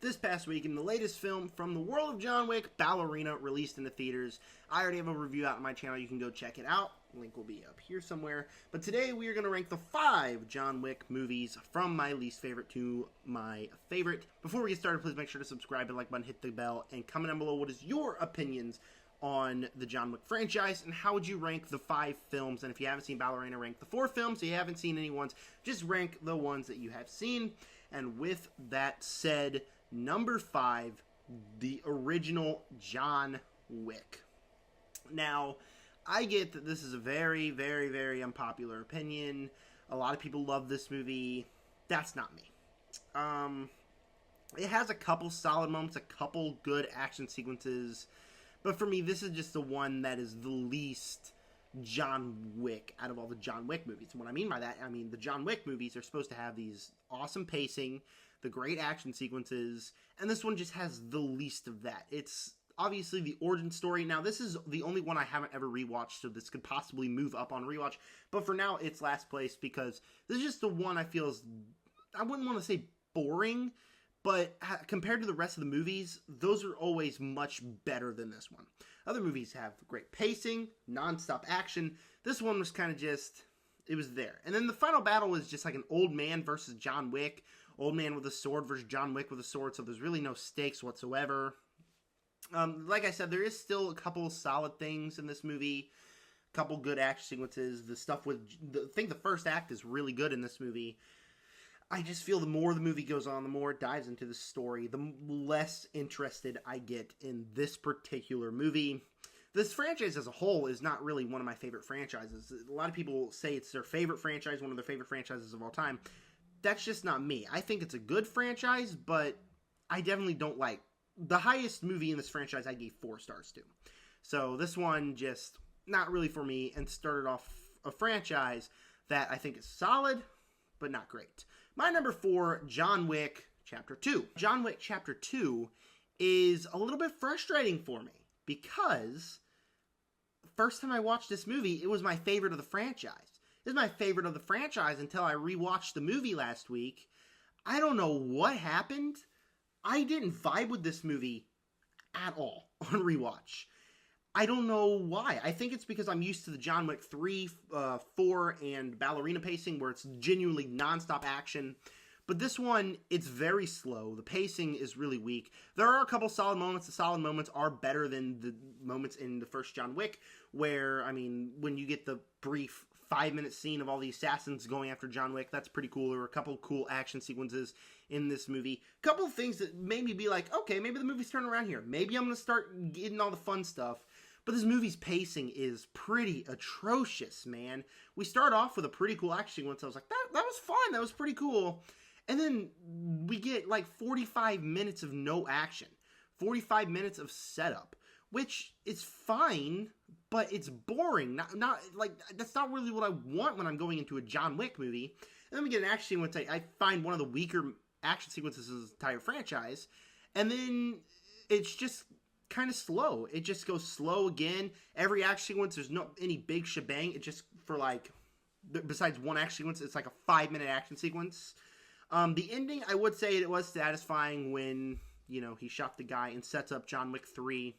this past week in the latest film from the world of John Wick, Ballerina, released in the theaters. I already have a review out on my channel. You can go check it out. Link will be up here somewhere. But today we are going to rank the 5 John Wick movies from my least favorite to my favorite. Before we get started, please make sure to subscribe and like button, hit the bell, and comment down below what is your opinions on the John Wick franchise, and how would you rank the 5 films? And if you haven't seen Ballerina, rank the 4 films. If you haven't seen any ones, just rank the ones that you have seen. And with that said, number 5, the original John Wick. Now, I get that this is a very, very, very unpopular opinion. A lot of people love this movie. That's not me. It has a couple solid moments, a couple good action sequences. But for me, this is just the one that is the least John Wick out of all the John Wick movies. And what I mean by that, I mean the John Wick movies are supposed to have these awesome pacing, the great action sequences, and this one just has the least of that. It's obviously the origin story. Now, this is the only one I haven't ever rewatched, so this could possibly move up on rewatch. But for now, it's last place because this is just the one I feel is, I wouldn't want to say boring, but compared to the rest of the movies, those are always much better than this one. Other movies have great pacing, non-stop action. This one was kind of just, it was there. And then the final battle was just like an old man versus John Wick. Old man with a sword versus John Wick with a sword, so there's really no stakes whatsoever. Like I said, there is still a couple solid things in this movie. A couple good action sequences. The stuff with, I think the first act is really good in this movie. I just feel the more the movie goes on, the more it dives into the story, the less interested I get in this particular movie. This franchise as a whole is not really one of my favorite franchises. A lot of people say it's their favorite franchise, one of their favorite franchises of all time. That's just not me. I think it's a good franchise, but I definitely don't like. The highest movie in this franchise I gave 4 stars to. So this one just not really for me, and started off a franchise that I think is solid, but not great. My number 4, John Wick Chapter 2. John Wick Chapter 2 is a little bit frustrating for me because first time I watched this movie, it was my favorite of the franchise. It was my favorite of the franchise until I rewatched the movie last week. I don't know what happened. I didn't vibe with this movie at all on rewatch. I don't know why. I think it's because I'm used to the John Wick 3, 4, and Ballerina pacing where it's genuinely nonstop action. But this one, it's very slow. The pacing is really weak. There are a couple solid moments. The solid moments are better than the moments in the first John Wick where, I mean, when you get the brief 5-minute scene of all the assassins going after John Wick, that's pretty cool. There were a couple cool action sequences in this movie. A couple of things that made me be like, okay, maybe the movie's turning around here. Maybe I'm going to start getting all the fun stuff. But this movie's pacing is pretty atrocious, man. We start off with a pretty cool action sequence. I was like, that was fun. That was pretty cool. And then we get like 45 minutes of no action. 45 minutes of setup, which is fine, but it's boring. Not like, that's not really what I want when I'm going into a John Wick movie. And then we get an action sequence. I find one of the weaker action sequences of the entire franchise. And then it's just kind of slow. It just goes slow again. Every action sequence, there's no any big shebang. It just, for like, besides one action sequence, it's like a 5-minute action sequence. The ending, I would say it was satisfying when, you know, he shot the guy and sets up John Wick 3.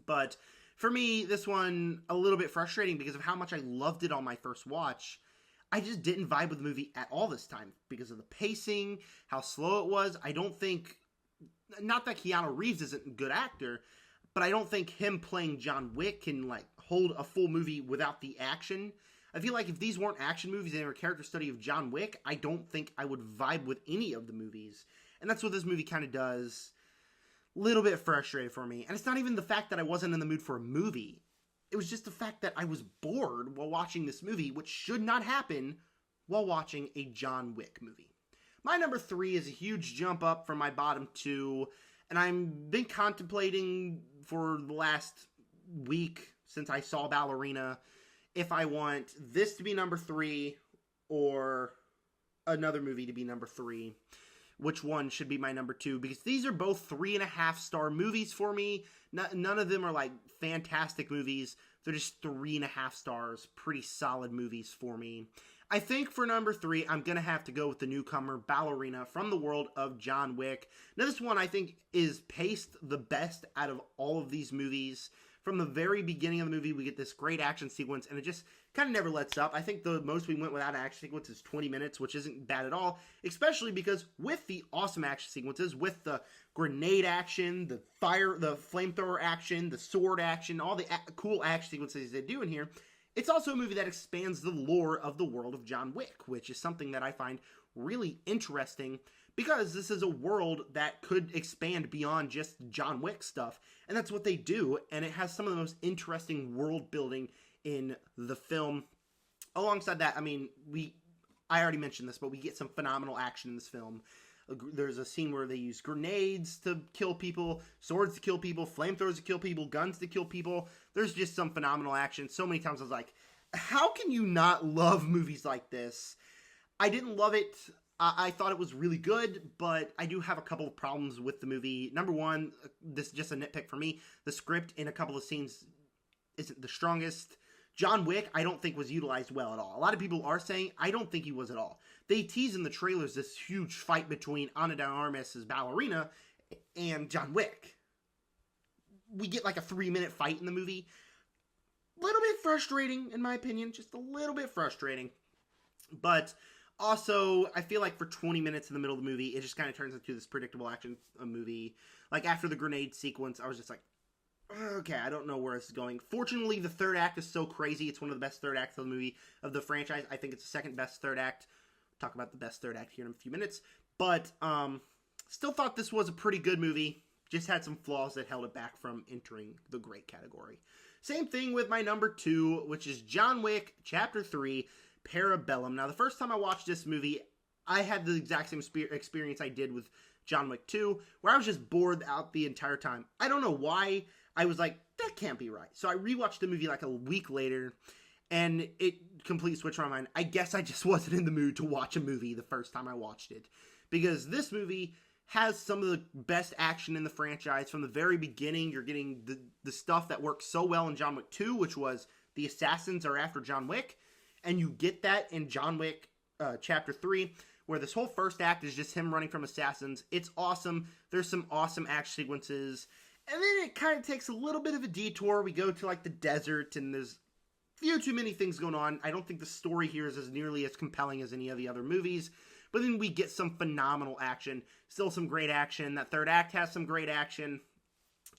But for me, this one, a little bit frustrating because of how much I loved it on my first watch. I just didn't vibe with the movie at all this time because of the pacing, how slow it was. I don't think, not that Keanu Reeves isn't a good actor, but I don't think him playing John Wick can, like, hold a full movie without the action. I feel like if these weren't action movies and they were a character study of John Wick, I don't think I would vibe with any of the movies. And that's what this movie kind of does. Little bit frustrated for me. And it's not even the fact that I wasn't in the mood for a movie. It was just the fact that I was bored while watching this movie, which should not happen while watching a John Wick movie. My number 3 is a huge jump up from my bottom 2, and I've been contemplating for the last week since I saw Ballerina if I want this to be number 3 or another movie to be number 3. Which one should be my number 2? Because these are both 3.5-star movies for me. None of them are like fantastic movies. They're just 3.5 stars. Pretty solid movies for me. I think for number 3, I'm going to have to go with the newcomer, Ballerina, from the world of John Wick. Now, this one I think is paced the best out of all of these movies. From the very beginning of the movie, we get this great action sequence, and it just kind of never lets up. I think the most we went without an action sequence is 20 minutes, which isn't bad at all, especially because with the awesome action sequences, with the grenade action, the flamethrower action, the sword action, all the cool action sequences they do in here, it's also a movie that expands the lore of the world of John Wick, which is something that I find really interesting because this is a world that could expand beyond just John Wick stuff, and that's what they do, and it has some of the most interesting world building in the film. Alongside that, I mean, I already mentioned this, but we get some phenomenal action in this film. There's a scene where they use grenades to kill people, swords to kill people, flamethrowers to kill people, guns to kill people. There's just some phenomenal action. So many times I was like, how can you not love movies like this? I didn't love it. I thought it was really good, but I do have a couple of problems with the movie. Number one, this is just a nitpick for me. The script in a couple of scenes isn't the strongest. John Wick, I don't think was utilized well at all. A lot of people are saying, I don't think he was at all. They tease in the trailers this huge fight between Ana de Armas' Ballerina and John Wick. We get like a 3-minute fight in the movie. A little bit frustrating, in my opinion. Just a little bit frustrating. But also, I feel like for 20 minutes in the middle of the movie, it just kind of turns into this predictable action movie. Like after the grenade sequence, I was just like, okay, I don't know where this is going. Fortunately, the third act is so crazy. It's one of the best third acts of the movie, of the franchise. I think it's the second best third act. Talk about the best third act here in a few minutes. But still thought this was a pretty good movie. Just had some flaws that held it back from entering the great category. Same thing with my number 2, which is John Wick Chapter 3, Parabellum. Now, the first time I watched this movie, I had the exact same experience I did with John Wick 2, where I was just bored out the entire time. I don't know why. I was like, that can't be right. So I rewatched the movie like a week later, and it completely switched my mind. I guess I just wasn't in the mood to watch a movie the first time I watched it. Because this movie has some of the best action in the franchise. From the very beginning, you're getting the stuff that works so well in John Wick 2, which was the assassins are after John Wick. And you get that in John Wick Chapter 3, where this whole first act is just him running from assassins. It's awesome. There's some awesome action sequences. And then it kind of takes a little bit of a detour. We go to like the desert, and there's few too many things going on. I don't think the story here is as nearly as compelling as any of the other movies. But then we get some phenomenal action. Still some great action. That third act has some great action.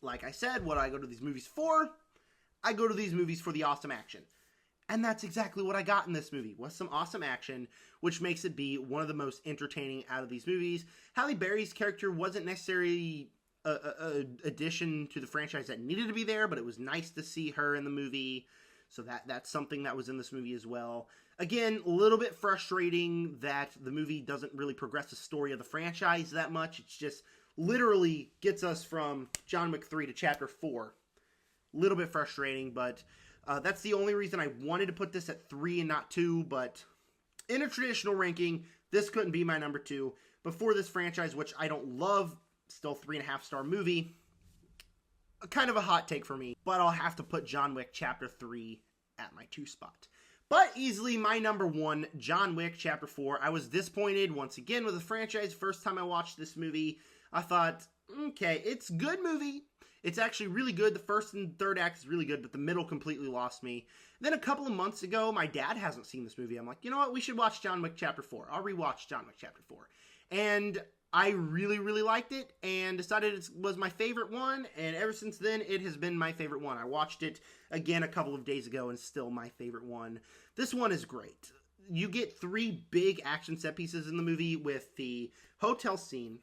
Like I said, what do I go to these movies for? I go to these movies for the awesome action. And that's exactly what I got in this movie, was some awesome action, which makes it be one of the most entertaining out of these movies. Halle Berry's character wasn't necessarily a addition to the franchise that needed to be there, but it was nice to see her in the movie. So that's something that was in this movie as well. Again, a little bit frustrating that the movie doesn't really progress the story of the franchise that much. It's just literally gets us from John Wick 3 to Chapter 4. A little bit frustrating, but that's the only reason I wanted to put this at 3 and not 2. But in a traditional ranking, this couldn't be my number 2. Before this franchise, which I don't love, still 3.5 star movie. Kind of a hot take for me, but I'll have to put John Wick Chapter 3 at my 2 spot. But easily my number 1, John Wick Chapter 4. I was disappointed once again with the franchise. First time I watched this movie, I thought, okay, it's a good movie. It's actually really good. The first and third act is really good, but the middle completely lost me. Then a couple of months ago, my dad hasn't seen this movie. I'm like, you know what? We should watch John Wick Chapter 4. I'll rewatch John Wick Chapter 4. And I really, really liked it and decided it was my favorite one. And ever since then, it has been my favorite one. I watched it again a couple of days ago and still my favorite one. This one is great. You get 3 big action set pieces in the movie with the hotel scene,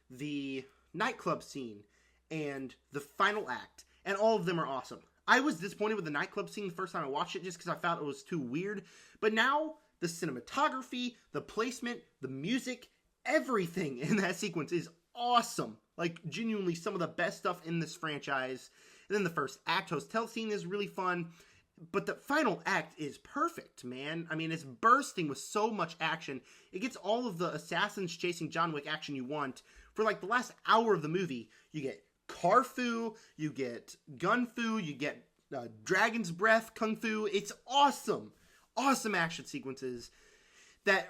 the nightclub scene, and the final act. And all of them are awesome. I was disappointed with the nightclub scene the first time I watched it just because I felt it was too weird. But now, the cinematography, the placement, the music, everything in that sequence is awesome. Like, genuinely some of the best stuff in this franchise. And then the first act hotel scene is really fun. But the final act is perfect, man. I mean, it's bursting with so much action. It gets all of the assassins chasing John Wick action you want. For like the last hour of the movie, you get car fu, you get gun fu, you get dragon's breath kung fu. It's awesome. awesome action sequences that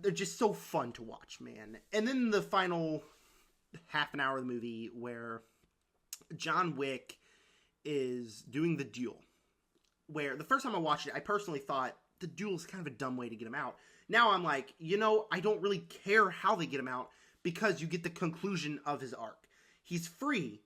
they're just so fun to watch, man. And then the final half an hour of the movie where John Wick is doing the duel. Where the first time I watched it, I personally thought the duel is kind of a dumb way to get him out. Now I'm like, I don't really care how they get him out because you get the conclusion of his arc. He's free,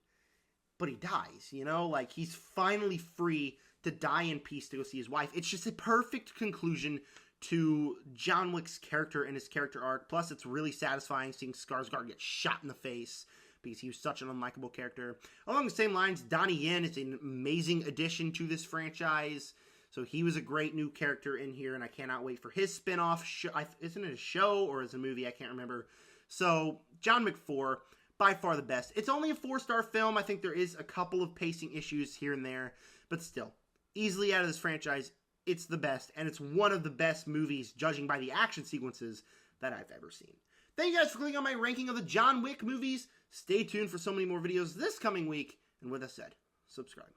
but he dies, Like, he's finally free to die in peace to go see his wife. It's just a perfect conclusion to John Wick's character and his character arc. Plus, it's really satisfying seeing Skarsgård get shot in the face because he was such an unlikable character. Along the same lines, Donnie Yen is an amazing addition to this franchise. So he was a great new character in here, and I cannot wait for his spin-off show. Isn't it a show or is it a movie? I can't remember. So, John Wick 4, by far the best. It's only a 4-star film. I think there is a couple of pacing issues here and there, but still, easily out of this franchise, it's the best, and it's one of the best movies, judging by the action sequences, that I've ever seen. Thank you guys for clicking on my ranking of the John Wick movies. Stay tuned for so many more videos this coming week, and with that said, subscribe.